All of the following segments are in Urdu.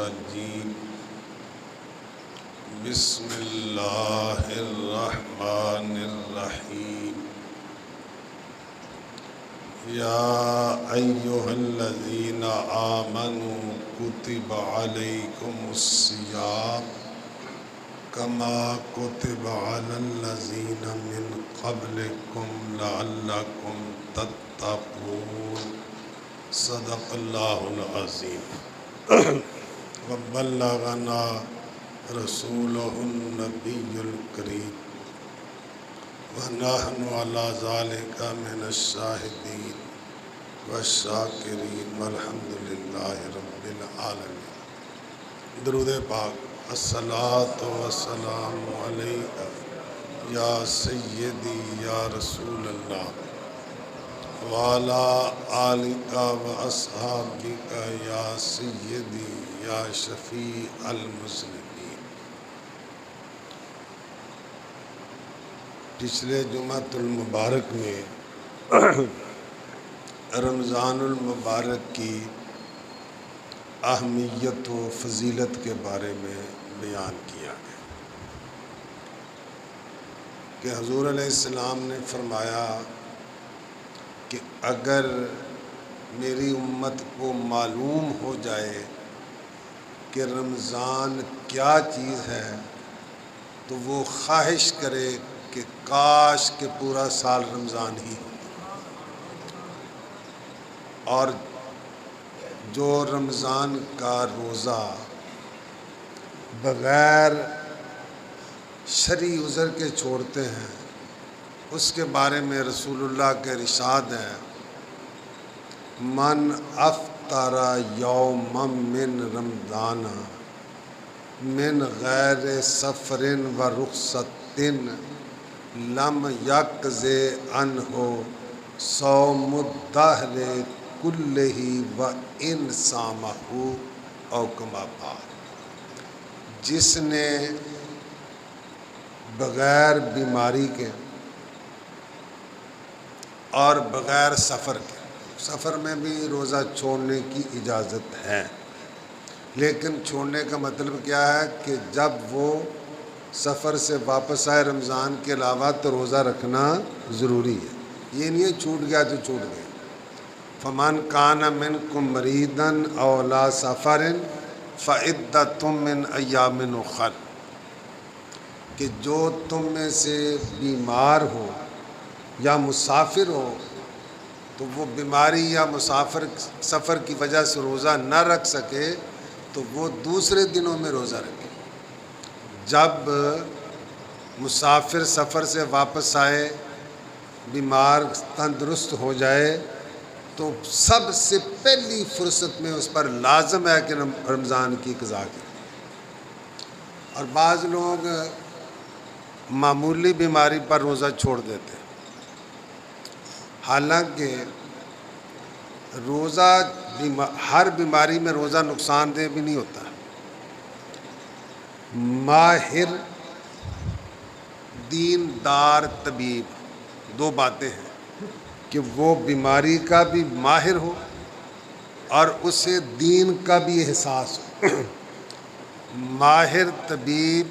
الرجيم بسم الله الرحمن الرحيم يا أيها الذين آمنوا كتب عليكم الصيام كما كتب على الذين من قبلكم لعلكم تتقون صدق الله العظيم وبلغنا رسوله النبي الكريم ونحن على ذلك من الشاهدين والشاكرين والحمد لله رب العالمين. درود پاک. الصلاۃ والسلام علیک یا سیدی یا رسول اللہ وعلی آلک و اصحابک یا سیدی یا شفیع المذنبین. پچھلے جمعۃ المبارک میں رمضان المبارک کی اہمیت و فضیلت کے بارے میں بیان کیا گیا کہ حضور علیہ السلام نے فرمایا کہ اگر میری امت کو معلوم ہو جائے کہ رمضان کیا چیز ہے تو وہ خواہش کرے کہ کاش کہ پورا سال رمضان ہی ہو. اور جو رمضان کا روزہ بغیر شرعی عذر کے چھوڑتے ہیں اس کے بارے میں رسول اللہ کے ارشاد ہے من افطر یوما من رمضان من غیر سفر و رخصت لم یقضی عنہ صوم الدہر کلہ و ان صامہ او کما قال. جس نے بغیر بیماری کے اور بغیر سفر کے، سفر میں بھی روزہ چھوڑنے کی اجازت ہے لیکن چھوڑنے کا مطلب کیا ہے کہ جب وہ سفر سے واپس آئے رمضان کے علاوہ تو روزہ رکھنا ضروری ہے. یہ نہیں ہے چھوٹ گیا تو چھوٹ گیا. فمن کان منکم مریضا او لا سفر فعدۃ من ایام اخر. کہ جو تم میں سے بیمار ہو یا مسافر ہو تو وہ بیماری یا سفر کی وجہ سے روزہ نہ رکھ سکے تو وہ دوسرے دنوں میں روزہ رکھے. جب مسافر سفر سے واپس آئے، بیمار تندرست ہو جائے تو سب سے پہلی فرصت میں اس پر لازم ہے کہ رمضان کی قضا کرے. اور بعض لوگ معمولی بیماری پر روزہ چھوڑ دیتے ہیں، حالانکہ روزہ ہر بیماری میں روزہ نقصان دہ بھی نہیں ہوتا. ماہر دین دار طبیب، دو باتیں ہیں کہ وہ بیماری کا بھی ماہر ہو اور اسے دین کا بھی احساس ہو. ماہر طبیب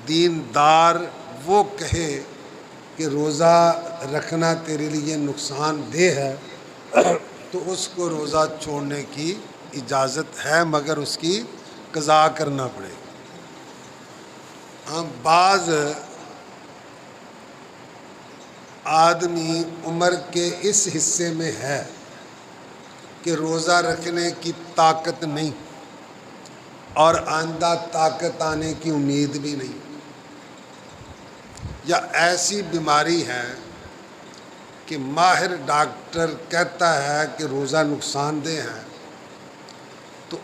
دیندار وہ کہے کہ روزہ رکھنا تیرے لیے نقصان دہ ہے تو اس کو روزہ چھوڑنے کی اجازت ہے مگر اس کی قضا کرنا پڑے گا. بعض آدمی عمر کے اس حصے میں ہے کہ روزہ رکھنے کی طاقت نہیں اور آئندہ طاقت آنے کی امید بھی نہیں، یا ایسی بیماری ہے کہ ماہر ڈاکٹر کہتا ہے کہ روزہ نقصان دہ ہے، تو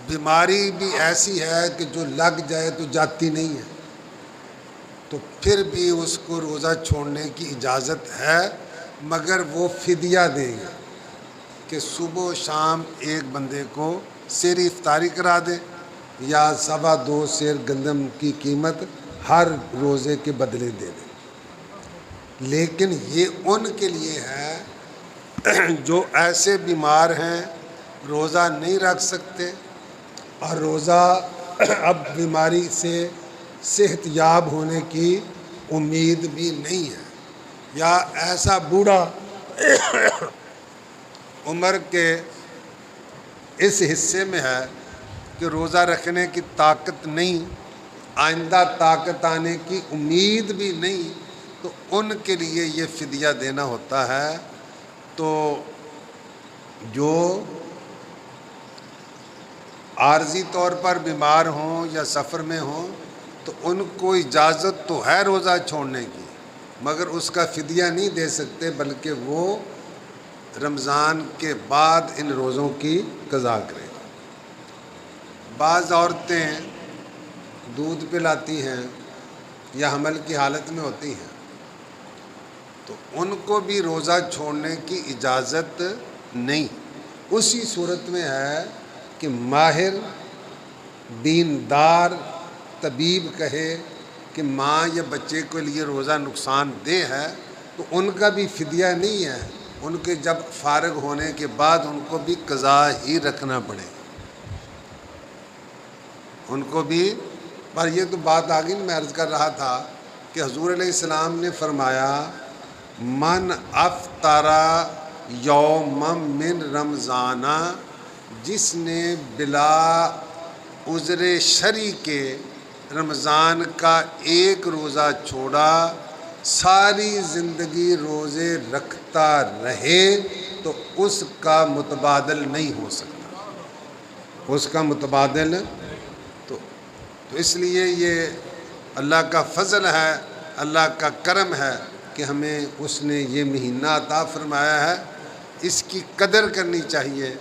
بیماری بھی ایسی ہے کہ جو لگ جائے تو جاتی نہیں ہے، تو پھر بھی اس کو روزہ چھوڑنے کی اجازت ہے مگر وہ فدیہ دیں گے کہ صبح و شام ایک بندے کو سیری افطاری کرا دے یا 2.25 سیر گندم کی قیمت ہر روزے کے بدلے دے دے. لیکن یہ ان کے لیے ہے جو ایسے بیمار ہیں روزہ نہیں رکھ سکتے اور روزہ اب بیماری سے صحت یاب ہونے کی امید بھی نہیں ہے، یا ایسا بوڑھا عمر کے اس حصے میں ہے کہ روزہ رکھنے کی طاقت نہیں، آئندہ طاقت آنے کی امید بھی نہیں، تو ان کے لیے یہ فدیہ دینا ہوتا ہے۔ تو جو عارضی طور پر بیمار ہوں یا سفر میں ہوں تو ان کو اجازت تو ہے روزہ چھوڑنے کی، مگر اس کا فدیہ نہیں دے سکتے، بلکہ وہ رمضان کے بعد ان روزوں کی قضا کریں۔ بعض عورتیں دودھ پلاتی ہیں یا حمل کی حالت میں ہوتی ہیں، تو ان کو بھی روزہ چھوڑنے کی اجازت نہیں۔ اسی صورت میں ہے کہ ماہر دیندار طبیب کہے کہ ماں یا بچے کے لیے روزہ نقصان دہ ہے، تو ان کا بھی فدیہ نہیں ہے، ان کے جب فارغ ہونے کے بعد ان کو بھی قضا ہی رکھنا پڑے، ان کو بھی۔ پر یہ تو بات آگئی، میں عرض کر رہا تھا کہ حضور علیہ السلام نے فرمایا من افطر یوم من رمضان، جس نے بلا عذر شرعی کے رمضان کا ایک روزہ چھوڑا، ساری زندگی روزے رکھتا رہے تو اس کا متبادل نہیں ہو سکتا، اس کا متبادل تو اس لیے یہ اللہ کا فضل ہے، اللہ کا کرم ہے کہ ہمیں اس نے یہ مہینہ عطا فرمایا ہے، اس کی قدر کرنی چاہیے،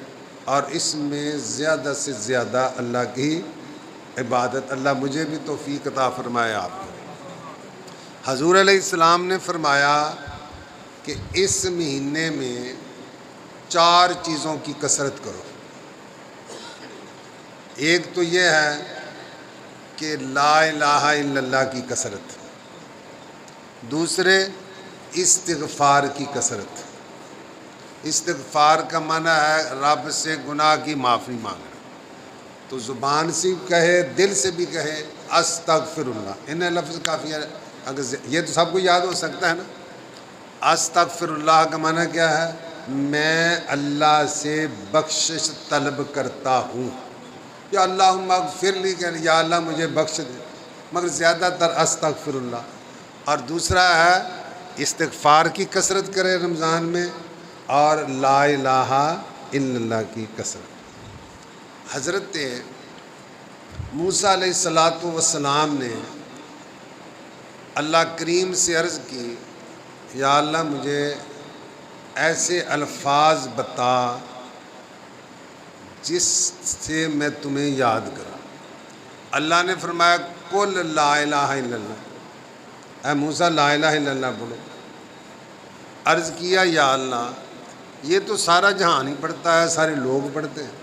اور اس میں زیادہ سے زیادہ اللہ کی عبادت۔ اللہ مجھے بھی توفیق عطا فرمائے آپ کو۔ حضور علیہ السلام نے فرمایا کہ اس مہینے میں 4 چیزوں کی کثرت کرو۔ ایک تو یہ ہے کہ لا الہ الا اللہ کی کثرت، دوسرے استغفار کی کثرت۔ استغفار کا معنی ہے رب سے گناہ کی معافی مانگنا، تو زبان سے کہے، دل سے بھی کہے استغفر اللہ، انہیں لفظ کافی ہے، اگر یہ تو سب کو یاد ہو سکتا ہے نا۔ استغفر اللہ کا معنی کیا ہے؟ میں اللہ سے بخشش طلب کرتا ہوں، یا اللہم اغفر لی، کہ یا اللہ مجھے بخش دے، مگر زیادہ تر استغفر اللہ۔ اور دوسرا ہے استغفار کی کثرت کرے رمضان میں، اور لا الہ الا اللہ کی کثرت۔ حضرت موسیٰ علیہ السلام نے اللہ کریم سے عرض کی، یا اللہ مجھے ایسے الفاظ بتا جس سے میں تمہیں یاد کروں۔ اللہ نے فرمایا قل لا الہ الا اللہ، اے موسیٰ لا الہ الا اللہ بولو۔ عرض کیا یا اللہ یہ تو سارا جہان ہی پڑھتا ہے، سارے لوگ پڑھتے ہیں،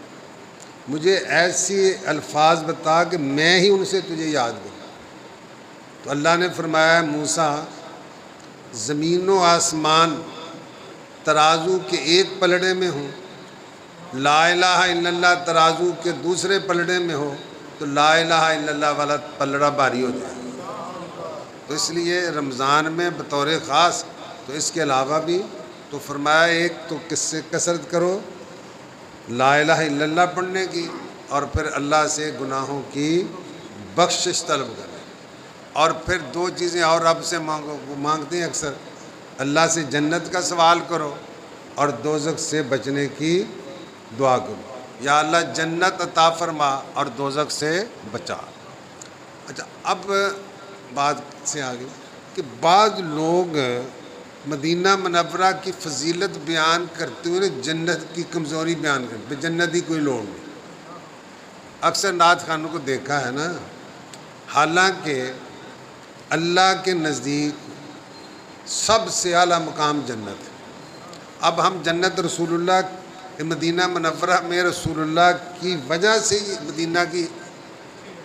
مجھے ایسی الفاظ بتا کہ میں ہی ان سے تجھے یاد کروں۔ تو اللہ نے فرمایا موسیٰ زمین و آسمان ترازو کے ایک پلڑے میں ہوں، لا الہ الا اللہ ترازو کے دوسرے پلڑے میں ہو، تو لا الہ الا اللہ والا پلڑا بھاری ہو جائے۔ تو اس لیے رمضان میں بطور خاص، تو اس کے علاوہ بھی تو فرمایا ایک تو کس سے کثرت کرو لا الہ الا اللہ پڑھنے کی، اور پھر اللہ سے گناہوں کی بخشش طلب کریں، اور پھر 2 چیزیں اور رب سے مانگو، وہ مانگتے ہیں اکثر، اللہ سے جنت کا سوال کرو اور دوزخ سے بچنے کی دعا کرو، یا اللہ جنت عطا فرما اور دوزخ سے بچا۔ اچھا اب بات سے آگے کہ بعض لوگ مدینہ منورہ کی فضیلت بیان کرتے ہوئے جنت کی کمزوری بیان کرتے، جنت کی کوئی لوڑ نہیں۔ اکثر نعت خوانوں کو دیکھا ہے نا، حالانکہ اللہ کے نزدیک سب سے اعلیٰ مقام جنت ہے۔ اب ہم جنت رسول اللہ مدینہ منورہ میں رسول اللہ کی وجہ سے مدینہ کی،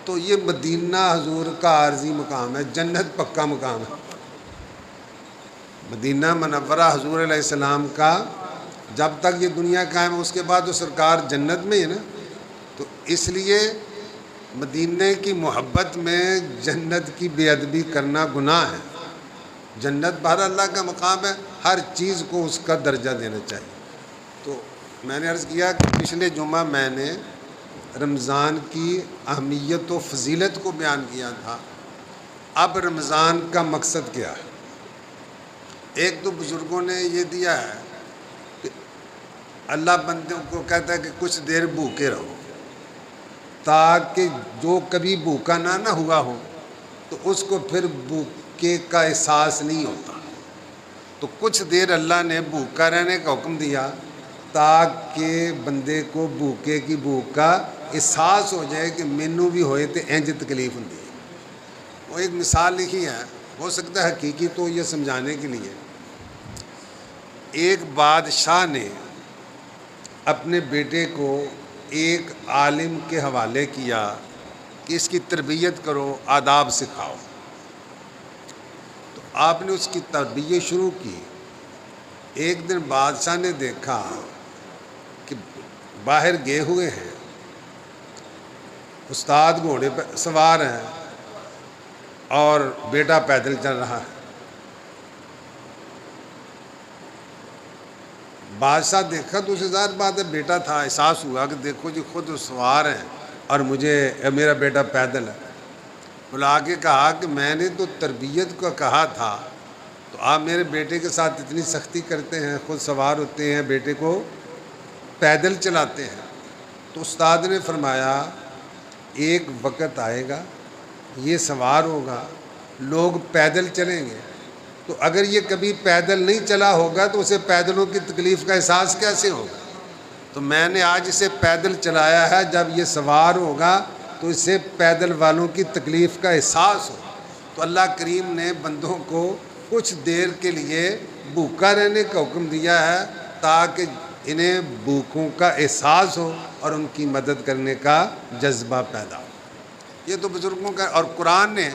تو یہ مدینہ حضور کا عارضی مقام ہے، جنت پکا مقام ہے۔ مدینہ منورہ حضور علیہ السلام کا جب تک یہ دنیا قائم ہے، اس کے بعد تو سرکار جنت میں ہے نا، تو تو اس لیے مدینے کی محبت میں جنت کی بے ادبی کرنا گناہ ہے۔ جنت بہر اللہ کا مقام ہے، ہر چیز کو اس کا درجہ دینا چاہیے۔ تو میں نے عرض کیا کہ پچھلے جمعہ میں نے رمضان کی اہمیت و فضیلت کو بیان کیا تھا۔ اب رمضان کا مقصد کیا ہے؟ ایک تو بزرگوں نے یہ دیا ہے کہ اللہ بندوں کو کہتا ہے کہ کچھ دیر بھوکے رہو، تاکہ جو کبھی بھوکا نہ ہوا ہو تو اس کو پھر بھوکے کا احساس نہیں ہوتا۔ تو کچھ دیر اللہ نے بھوکا رہنے کا حکم دیا تاکہ بندے کو بھوکے کی بھوک کا احساس ہو جائے کہ مینوں بھی ہوئے تو انج تکلیف ہوندی ہے۔ وہ ایک مثال لکھی ہے، ہو سکتا ہے حقیقی تو یہ سمجھانے کے لیے۔ ایک بادشاہ نے اپنے بیٹے کو ایک عالم کے حوالے کیا کہ اس کی تربیت کرو، آداب سکھاؤ۔ تو آپ نے اس کی تربیت شروع کی۔ ایک دن بادشاہ نے دیکھا کہ باہر گئے ہوئے ہیں، استاد گھوڑے پہ سوار ہیں اور بیٹا پیدل چل رہا ہے۔ بادشاہ دیکھا تو اسے ظاہر بات ہے بیٹا تھا، احساس ہوا کہ دیکھو جی خود سوار ہیں اور میرا بیٹا پیدل ہے۔ بلا کے کہا کہ میں نے تو تربیت کو کہا تھا، تو آپ میرے بیٹے کے ساتھ اتنی سختی کرتے ہیں، خود سوار ہوتے ہیں، بیٹے کو پیدل چلاتے ہیں۔ تو استاد نے فرمایا ایک وقت آئے گا، یہ سوار ہوگا، لوگ پیدل چلیں گے، تو اگر یہ کبھی پیدل نہیں چلا ہوگا تو اسے پیدلوں کی تکلیف کا احساس کیسے ہوگا؟ تو میں نے آج اسے پیدل چلایا ہے، جب یہ سوار ہوگا تو اسے پیدل والوں کی تکلیف کا احساس ہو۔ تو اللہ کریم نے بندوں کو کچھ دیر کے لیے بھوکا رہنے کا حکم دیا ہے تاکہ انہیں بھوکوں کا احساس ہو اور ان کی مدد کرنے کا جذبہ پیدا ہو۔ یہ تو بزرگوں کا، اور قرآن نے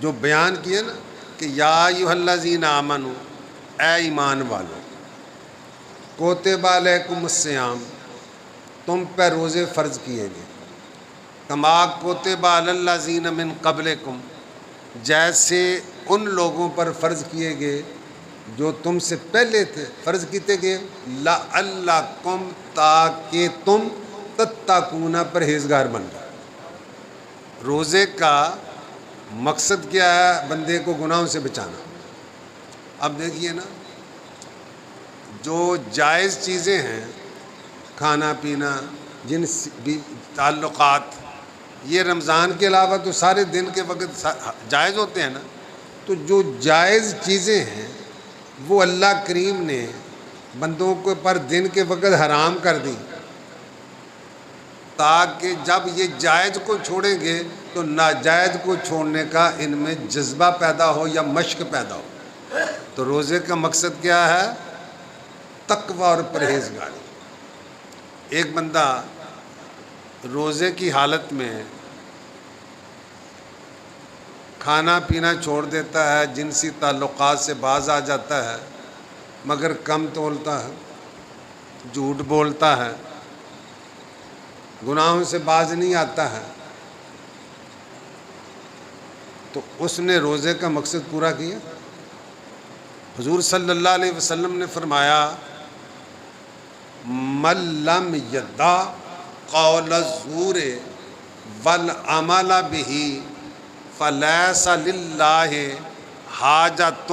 جو بیان کیا نا کہ یا ایھا الذین آمنوا، اے ایمان والو، کتب علیکم الصیام، تم پہ روزے فرض کیے گئے، کما کتب علی الذین من قبلکم، جیسے ان لوگوں پر فرض کیے گئے جو تم سے پہلے تھے۔ فرض کیے گئے لعلکم، تاکہ تم تتقون، پرہیزگار بن جاؤ۔ روزے کا مقصد کیا ہے؟ بندے کو گناہوں سے بچانا۔ اب دیکھیے نا، جو جائز چیزیں ہیں، کھانا پینا، جنس بھی تعلقات، یہ رمضان کے علاوہ تو سارے دن کے وقت جائز ہوتے ہیں نا۔ تو جو جائز چیزیں ہیں وہ اللہ کریم نے بندوں کو پر دن کے وقت حرام کر دی، تاکہ جب یہ جائز کو چھوڑیں گے تو ناجائز کو چھوڑنے کا ان میں جذبہ پیدا ہو یا مشق پیدا ہو۔ تو روزے کا مقصد کیا ہے؟ تقوی اور پرہیزگاری۔ ایک بندہ روزے کی حالت میں کھانا پینا چھوڑ دیتا ہے، جنسی تعلقات سے باز آ جاتا ہے، مگر کم تولتا ہے، جھوٹ بولتا ہے، گناہوں سے باز نہیں آتا ہے، تو اس نے روزے کا مقصد پورا کیا۔ حضور صلی اللہ علیہ وسلم نے فرمایا من لم یدع قول الزور والعمل بہ فلیس للہ حاجۃ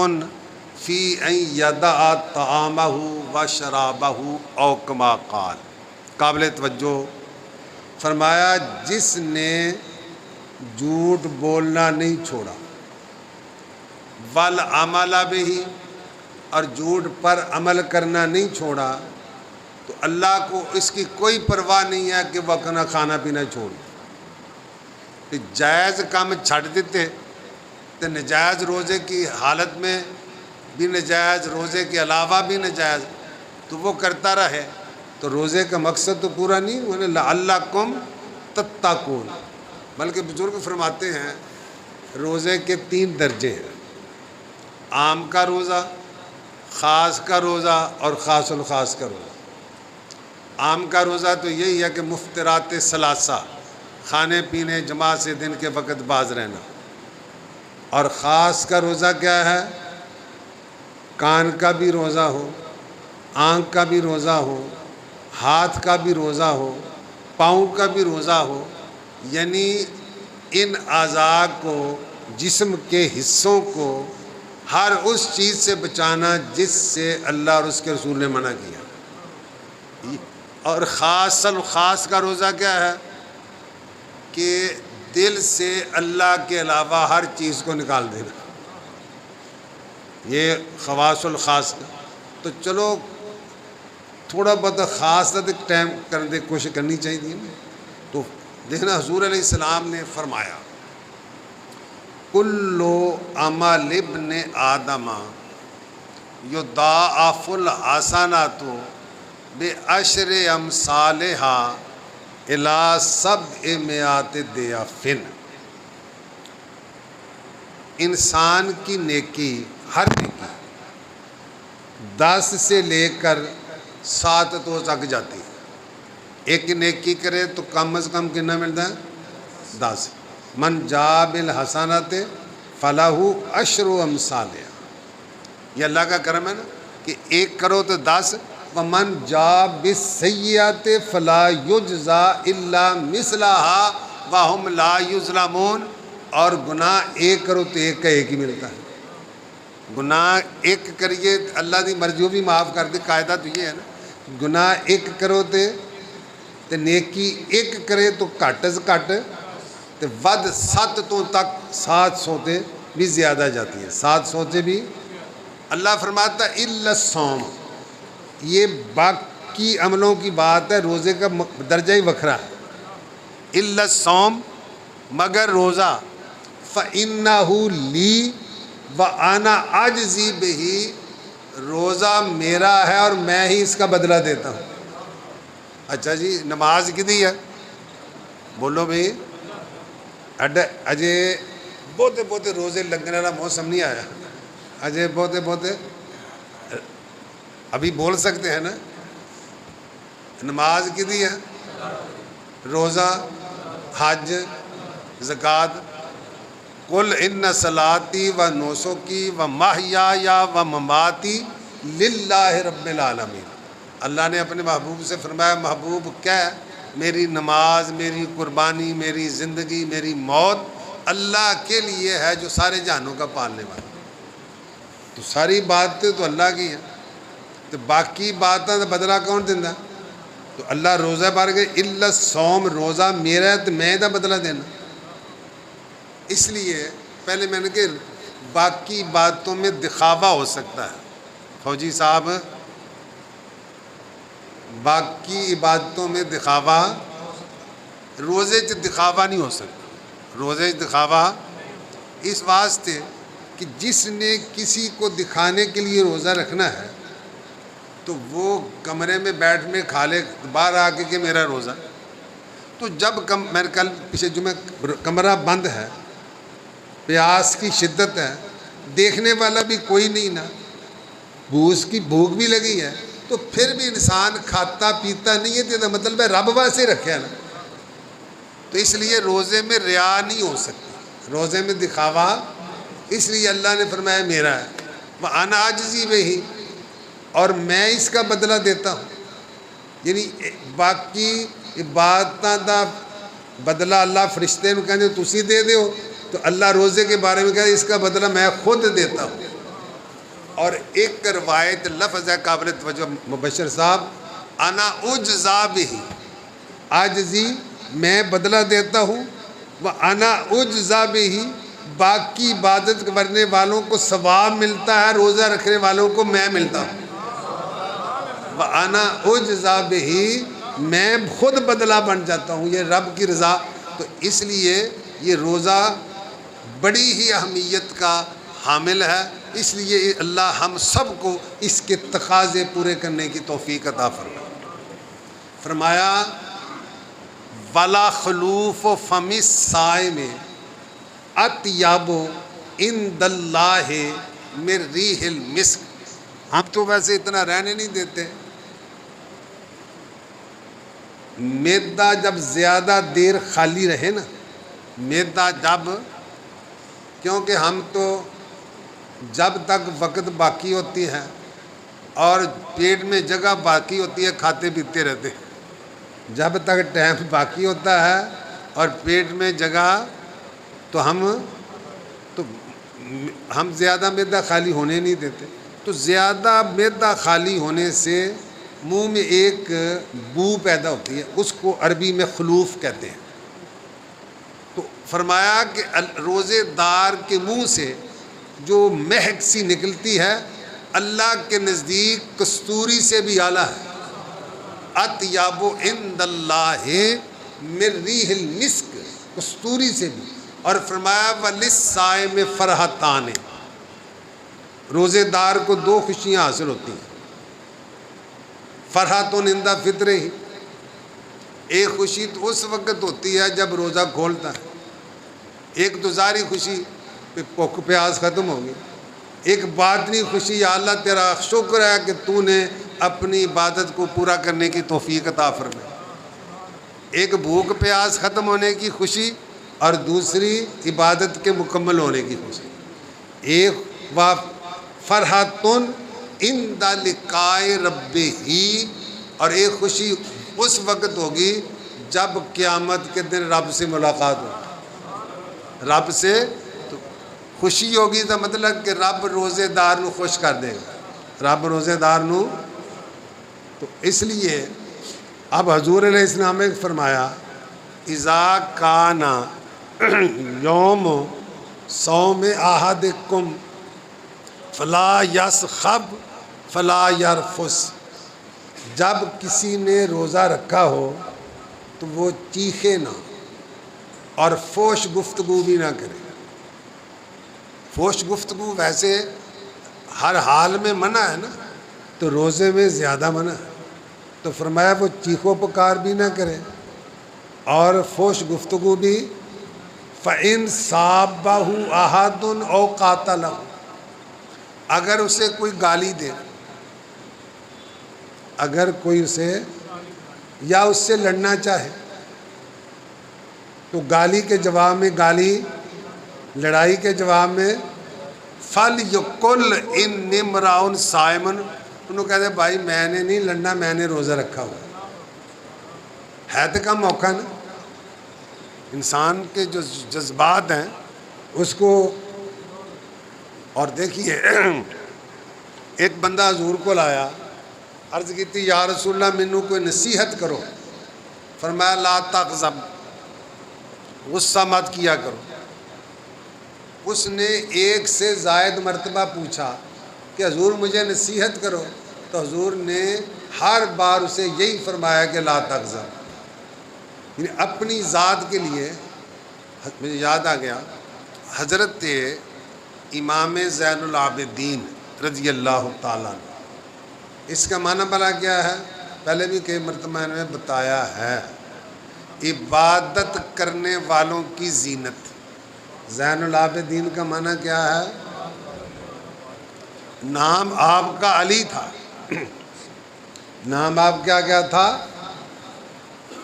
فی ان یدع طعامہ وشرابہ او کما قال۔ قابل توجہ، فرمایا جس نے جھوٹ بولنا نہیں چھوڑا، والعمل بہ، اور جھوٹ پر عمل کرنا نہیں چھوڑا، تو اللہ کو اس کی کوئی پرواہ نہیں ہے کہ وہ کھانا پینا چھوڑ دے۔ کہ جائز کام چھڑ دیتے تو نجائز روزے کی حالت میں بھی نجائز، روزے کے علاوہ بھی نجائز، تو وہ کرتا رہے، تو روزے کا مقصد تو پورا نہیں ہوا۔ لعلکم تتقون، بلکہ بزرگ فرماتے ہیں روزے کے 3 درجے ہیں: عام کا روزہ، خاص کا روزہ اور خاص الخاص کا روزہ۔ عام کا روزہ تو یہی ہے کہ مفطرات ثلاثہ، کھانے پینے جماع سے دن کے وقت باز رہنا، اور خاص کا روزہ کیا ہے؟ کان کا بھی روزہ ہو، آنکھ کا بھی روزہ ہو، ہاتھ کا بھی روزہ ہو، پاؤں کا بھی روزہ ہو، یعنی ان اعضاء کو، جسم کے حصوں کو ہر اس چیز سے بچانا جس سے اللہ اور اس کے رسول نے منع کیا۔ اور خاص کا روزہ کیا ہے؟ کہ دل سے اللہ کے علاوہ ہر چیز کو نکال دینا، یہ خواص الخاص کا۔ تو چلو تھوڑا بہت خاص تک ٹائم کرنے کی کوشش کرنی چاہیے۔ تو دیکھنا حضور علیہ السلام نے فرمایا کلو عمل ابن آدم یضاعف الحسنات بعشر امثالها الی 700 ضعف۔ انسان کی نیکی، ہر نیکی 10 سے لے کر 7 تک جاتی ہے۔ ایک نیکی کرے تو کم از کم کتنا ملتا ہے؟ 10۔ من جاء بالحسنۃ فلہ عشر امثالہا، یہ اللہ کا کرم ہے نا کہ ایک کرو تو 10۔ ومن جاء بالسیئۃ فلا یجزا الا مثلہا وہم لا یظلمون، اور گناہ ایک کرو تو ایک کا ایک ہی ملتا ہے۔ گناہ ایک کریے اللہ دی مرضی بھی معاف کر دے، قاعدہ تو یہ ہے نا، گناہ ایک کرو تے نیکی ایک کرے تو گھٹ از گھٹ تے ود 7 تک 700 تے بھی زیادہ جاتی ہے، 700 سے بھی۔ اللہ فرماتا ہے الا الصوم، یہ باقی عملوں کی بات ہے، روزے کا درجہ ہی وکھرا ہے۔ الا الصوم، مگر روزہ، فَإِنَّهُ لِي وَأَنَا أَجْزِي بِهِ، روزہ میرا ہے اور میں ہی اس کا بدلہ دیتا ہوں۔ اچھا جی، نماز کدی ہے؟ بولو بھئی، اجے بہتے روزے لگنے والا موسم نہیں آیا، اجے بہتے ابھی بول سکتے ہیں نا۔ نماز کدی ہے؟ روزہ، حج، زکوٰۃ۔ قل ان صلاتی و نسکی و محیای و مماتی للہ رب العالمین، اللہ نے اپنے محبوب سے فرمایا محبوب کہہ میری نماز، میری قربانی، میری زندگی، میری موت اللہ کے لیے ہے جو سارے جہانوں کا پالنے والا۔ تو ساری باتیں تو اللہ کی ہیں، تو باقی باتیں کا بدلہ کون دینا؟ تو اللہ روزہ بار کے الا الصوم، روزہ میرا ہے تو میں دا بدلہ دینا۔ اس لیے پہلے میں نے کہ باقی باتوں میں دکھاوا ہو سکتا ہے، فوجی صاحب، باقی عبادتوں میں دکھاوا، روزے سے دکھاوا نہیں ہو سکتا۔ روزے سے دکھاوا اس واسطے کہ جس نے کسی کو دکھانے کے لیے روزہ رکھنا ہے تو وہ کمرے میں بیٹھ میں کھا لے باہر آ کے کہ میرا روزہ، تو جب میں کل پچھلے جمعہ کمرہ بند ہے، پیاس کی شدت ہے، دیکھنے والا بھی کوئی نہیں نا، بھوک بھی لگی ہے، تو پھر بھی انسان کھاتا پیتا نہیں ہے، تو مطلب ہے رب واسے رکھے نا۔ تو اس لیے روزے میں ریا نہیں ہو سکتی، روزے میں دکھاوا، اس لیے اللہ نے فرمایا میرا ہے، وَأَنَا أَجْزِي بِهِ، اور میں اس کا بدلہ دیتا ہوں۔ یعنی باقی عبادتاں دا بدلہ اللہ فرشتے میں کہتے تسی دے دیو، تو اللہ روزے کے بارے میں کہتے اس کا بدلہ میں خود دیتا ہوں۔ اور ایک روایت لفظ ہے قابل توجہ مبشر صاحب، انا اجزا بہ، عاجزی میں بدلہ دیتا ہوں، وانا اجزا بہ، باقی عبادت کرنے والوں کو ثواب ملتا ہے، روزہ رکھنے والوں کو میں ملتا ہوں۔ وانا اجزا بہ، میں خود بدلہ بن جاتا ہوں، یہ رب کی رضا۔ تو اس لیے یہ روزہ بڑی ہی اہمیت کا حامل ہے، اس لیے اللہ ہم سب کو اس کے تقاضے پورے کرنے کی توفیق عطا فرمایا ولا خلوف فم الصائم اطیب عند اللہ من ریح المسک۔ ہم تو ویسے اتنا رہنے نہیں دیتے، میدا جب زیادہ دیر خالی رہے نا، میدا جب، کیونکہ ہم تو جب تک وقت باقی ہوتی ہے اور پیٹ میں جگہ باقی ہوتی ہے کھاتے پیتے رہتے ہیں، جب تک ٹائم باقی ہوتا ہے اور پیٹ میں جگہ تو ہم زیادہ میدا خالی ہونے نہیں دیتے. تو زیادہ میدا خالی ہونے سے منہ میں ایک بو پیدا ہوتی ہے، اس کو عربی میں خلوف کہتے ہیں. تو فرمایا کہ روزے دار کے منہ سے جو مہک سی نکلتی ہے اللہ کے نزدیک کستوری سے بھی اعلیٰ ہے. اطیب عند اللہ من ریح المسک، کستوری سے بھی. اور فرمایا وَلِلصَّائِمِ فَرْحَتَانِ، روزے دار کو دو خوشیاں حاصل ہوتی ہیں. فرحۃ عند فطرہ، ایک خوشی تو اس وقت ہوتی ہے جب روزہ کھولتا ہے، ایک تو ظاہری خوشی بھوک پیاس ختم ہوگی، ایک باطنی خوشی یا اللہ تیرا شکر ہے کہ تو نے اپنی عبادت کو پورا کرنے کی توفیق عطا فرمائی. ایک بھوک پیاس ختم ہونے کی خوشی اور دوسری عبادت کے مکمل ہونے کی خوشی. ایک فرحۃ عند لقاء ربہ، اور ایک خوشی اس وقت ہوگی جب قیامت کے دن رب سے ملاقات ہوگی. رب سے تو خوشی ہوگی تو مطلب کہ رب روزے دار نو خوش کر دے گا، رب روزے دار نو. تو اس لیے اب حضور علیہ السلام نے فرمایا اذا کان یوم صوم احدکم فلا یصخب فلا یرفث، جب کسی نے روزہ رکھا ہو تو وہ چیخے نہ اور فوش گفتگو بھی نہ کرے. فوش گفتگو ویسے ہر حال میں منع ہے نا، تو روزے میں زیادہ منع ہے. تو فرمایا وہ چیخو پکار بھی نہ کرے اور فوش گفتگو بھی. فَإِن صَابَّهُ أَحَدٌ أَوْ قَاتَلَهُ، اگر اسے کوئی گالی دے، اگر کوئی اسے یا اس سے لڑنا چاہے تو گالی کے جواب میں گالی، لڑائی کے جواب میں فَلْيُقُلْ إِنِّ امْرَؤٌ صَائِمٌ، انہوں کہتے ہیں بھائی میں نے نہیں لڑنا، میں نے روزہ رکھا ہوا ہے. تو کا موقع نا، انسان کے جو جذبات ہیں اس کو. اور دیکھیے ایک بندہ حضور کو لایا، عرض کی تھی یا رسول اللہ مینوں کوئی نصیحت کرو. فرمایا لا تغضب، غصہ مت کیا کرو. اس نے ایک سے زائد مرتبہ پوچھا کہ حضور مجھے نصیحت کرو، تو حضور نے ہر بار اسے یہی فرمایا کہ لا تغضب. یعنی اپنی ذات کے لیے. مجھے یاد آ گیا حضرت امام زین العابدین رضی اللہ تعالیٰ عنہ، اس کا معنی بھلا کیا ہے؟ پہلے بھی کئی مرتبہ میں نے بتایا ہے، عبادت کرنے والوں کی زینت. زین العابدین کا معنی کیا ہے؟ نام آپ کا علی تھا، نام آپ کیا تھا؟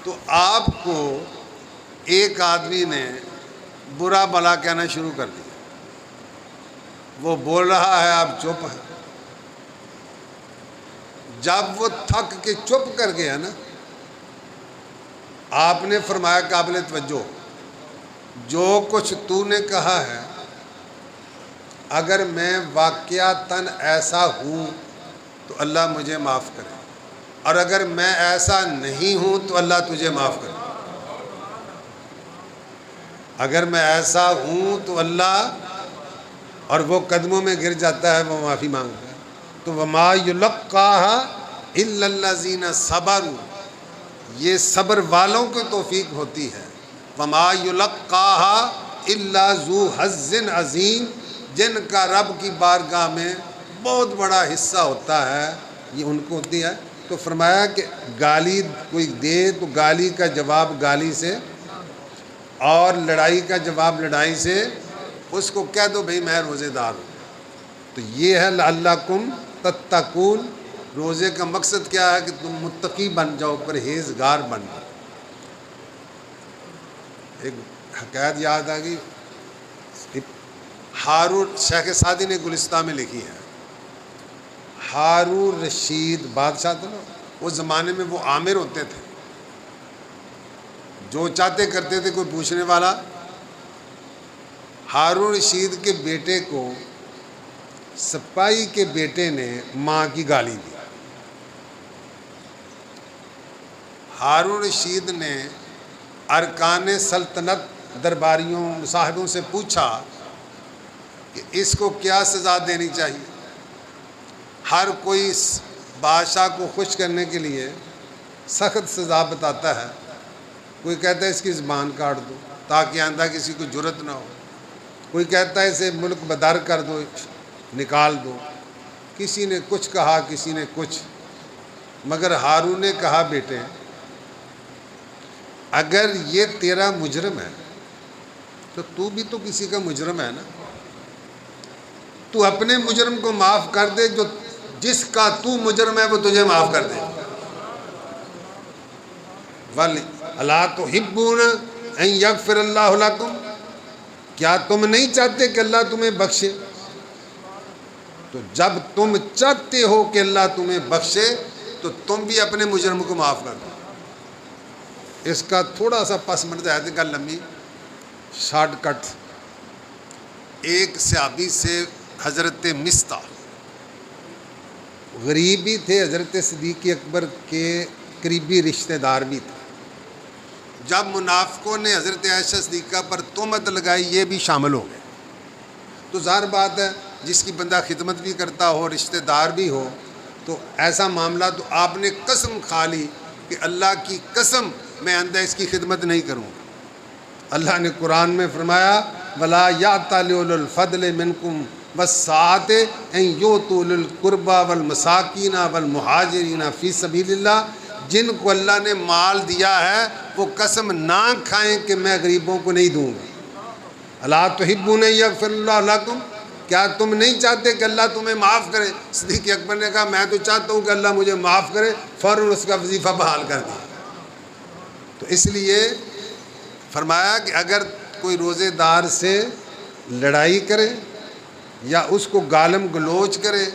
تو آپ کو ایک آدمی نے برا بھلا کہنا شروع کر دیا. وہ بول رہا ہے، آپ چپ ہیں. جب وہ تھک کے چپ کر گیا نا، آپ نے فرمایا قابل توجہ، جو کچھ تو نے کہا ہے اگر میں واقعتاً ایسا ہوں تو اللہ مجھے معاف کرے، اور اگر میں ایسا نہیں ہوں تو اللہ تجھے معاف کرے. اگر میں ایسا ہوں تو اللہ، اور وہ قدموں میں گر جاتا ہے، وہ معافی مانگتا ہے. تو وَمَا يُلَقَّاهَا إِلَّا الَّذِينَ صَبَرُوا، یہ صبر والوں کو توفیق ہوتی ہے. وَمَا يُلَقَّاهَا إِلَّا ذُو حَظٍّ عَظِيمٍ، جن کا رب کی بارگاہ میں بہت بڑا حصہ ہوتا ہے یہ ان کو ہوتی ہے. تو فرمایا کہ گالی کوئی دے تو گالی کا جواب گالی سے، اور لڑائی کا جواب لڑائی سے. اس کو کہہ دو بھئی میں روزے دار ہوں. تو یہ ہے لعلکم تتقون، روزے کا مقصد کیا ہے کہ تم متقی بن جاؤ، پرہیزگار بن جاؤ۔ ایک حکایت یاد آ گئی، ہارون شیخ سعدی نے گلستہ میں لکھی ہے، ہارون رشید بادشاہ تھا نا، اس زمانے میں وہ آمر ہوتے تھے، جو چاہتے کرتے تھے، کوئی پوچھنے والا۔ ہارون رشید کے بیٹے کو سپاہی کے بیٹے نے ماں کی گالی دی۔ ہارون رشید نے ارکان سلطنت درباریوں صاحبوں سے پوچھا کہ اس کو کیا سزا دینی چاہیے۔ ہر کوئی بادشاہ کو خوش کرنے کے لیے سخت سزا بتاتا ہے، کوئی کہتا ہے اس کی زبان کاٹ دو تاکہ آئندہ کسی کو جرت نہ ہو، کوئی کہتا ہے اسے ملک بدر کر دو، نکال دو، کسی نے کچھ کہا، کسی نے کچھ، مگر ہارون نے کہا بیٹے اگر یہ تیرا مجرم ہے تو بھی تو کسی کا مجرم ہے نا، تو اپنے مجرم کو معاف کر دے، جو جس کا تو مجرم ہے وہ تجھے معاف کر دے۔ وَأَلَا تُحِبُّونَ أَن يَغْفِرَ اللَّهُ لَكُمْ، کیا تم نہیں چاہتے کہ اللہ تمہیں بخشے؟ تو جب تم چاہتے ہو کہ اللہ تمہیں بخشے تو تم بھی اپنے مجرم کو معاف کر دو۔ اس کا تھوڑا سا پس منظر ہے کہ لمبی شارٹ کٹ، ایک صحابی سے حضرت مصطح، غریب بھی تھے، حضرت صدیق اکبر کے قریبی رشتہ دار بھی تھے۔ جب منافقوں نے حضرت عائشہ صدیقہ پر تہمت لگائی، یہ بھی شامل ہو گئے۔ تو ظاہر بات ہے جس کی بندہ خدمت بھی کرتا ہو، رشتہ دار بھی ہو، تو ایسا معاملہ تو آپ نے قسم کھا لی کہ اللہ کی قسم میں آئندہ اس کی خدمت نہیں کروں۔ اللہ نے قرآن میں فرمایا وَلَا يَأْتَلِ أُولُو الْفَضْلِ مِنْكُمْ وَالسَّعَةِ أَن يُؤْتُوا أُولِي الْقُرْبَى وَالْمَسَاكِينَ وَالْمُهَاجِرِينَ فِي سَبِيلِ اللَّهِ، جن کو اللہ نے مال دیا ہے وہ قسم نہ کھائیں کہ میں غریبوں کو نہیں دوں گا۔ أَلَا تُحِبُّونَ أَن يَغْفِرَ اللَّهُ لَكُمْ، کیا تم نہیں چاہتے کہ اللہ تمہیں معاف کرے؟ صدیق اکبر نے کہا میں تو چاہتا ہوں کہ اللہ مجھے معاف کرے، فوراً اس کا وظیفہ بحال کر دیا۔ تو اس لیے فرمایا کہ اگر کوئی روزے دار سے لڑائی کرے یا اس کو گالم گلوچ کرے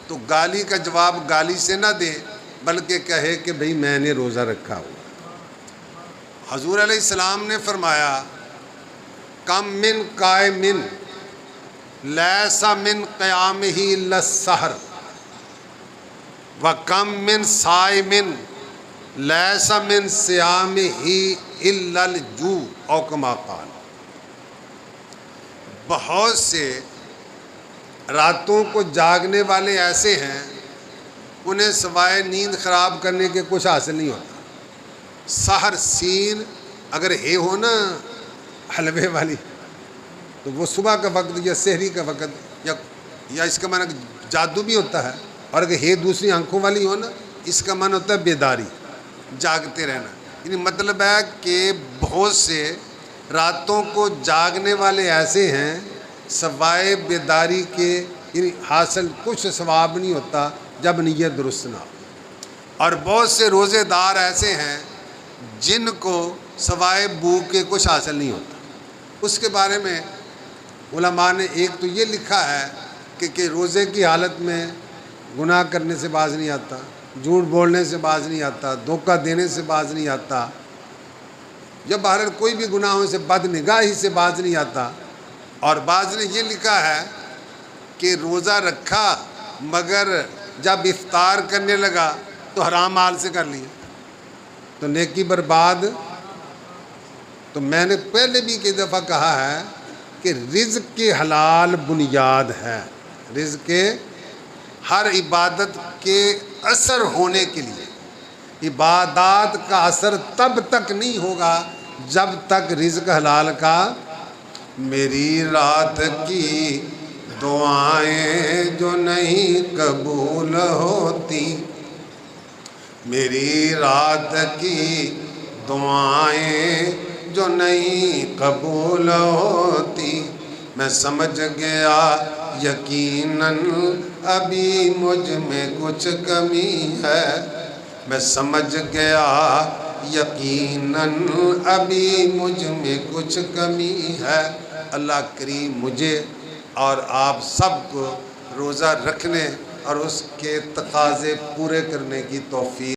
تو گالی کا جواب گالی سے نہ دے، بلکہ کہے کہ بھئی میں نے روزہ رکھا ہوا۔ حضور علیہ السلام نے فرمایا کم من قائمن لیس من قیامہ الا السحر وکم من صائمن لیس من صیامہ الا الجوع او کما قال، بہت سے راتوں کو جاگنے والے ایسے ہیں انہیں سوائے نیند خراب کرنے کے کچھ حاصل نہیں ہوتا۔ سحر سین اگر ہے ہو نا حلوے والی تو وہ صبح کا وقت یا سحری کا وقت یا اس کا معنی جادو بھی ہوتا ہے، اور اگر ہے دوسری آنکھوں والی ہو نا اس کا معنی ہوتا ہے بیداری، جاگتے رہنا۔ یعنی مطلب ہے کہ بہت سے راتوں کو جاگنے والے ایسے ہیں سوائے بیداری کے یعنی حاصل کچھ ثواب نہیں ہوتا جب نیت درست نہ ہو، اور بہت سے روزے دار ایسے ہیں جن کو سوائے بھوک کے کچھ حاصل نہیں ہوتا۔ اس کے بارے میں علماء نے ایک تو یہ لکھا ہے کہ روزے کی حالت میں گناہ کرنے سے باز نہیں آتا، جھوٹ بولنے سے باز نہیں آتا، دھوکہ دینے سے باز نہیں آتا، یا بہرحال کوئی بھی گناہوں سے بد نگاہی سے باز نہیں آتا۔ اور بعض نے یہ لکھا ہے کہ روزہ رکھا مگر جب افطار کرنے لگا تو حرام مال سے کر لیا تو نیکی برباد۔ تو میں نے پہلے بھی کئی دفعہ کہا ہے کہ رزق کے حلال بنیاد ہے، رزق کے ہر عبادت کے اثر ہونے کے لیے عبادات کا اثر تب تک نہیں ہوگا جب تک رزق حلال کا۔ میری رات کی دعائیں جو نہیں قبول ہوتی، میری رات کی دعائیں جو نہیں قبول ہوتی، میں سمجھ گیا یقیناً ابھی مجھ میں کچھ کمی ہے، میں سمجھ گیا یقیناً ابھی مجھ میں کچھ کمی ہے۔ اللہ کریم مجھے اور آپ سب کو روزہ رکھنے اور اس کے تقاضے پورے کرنے کی توفیق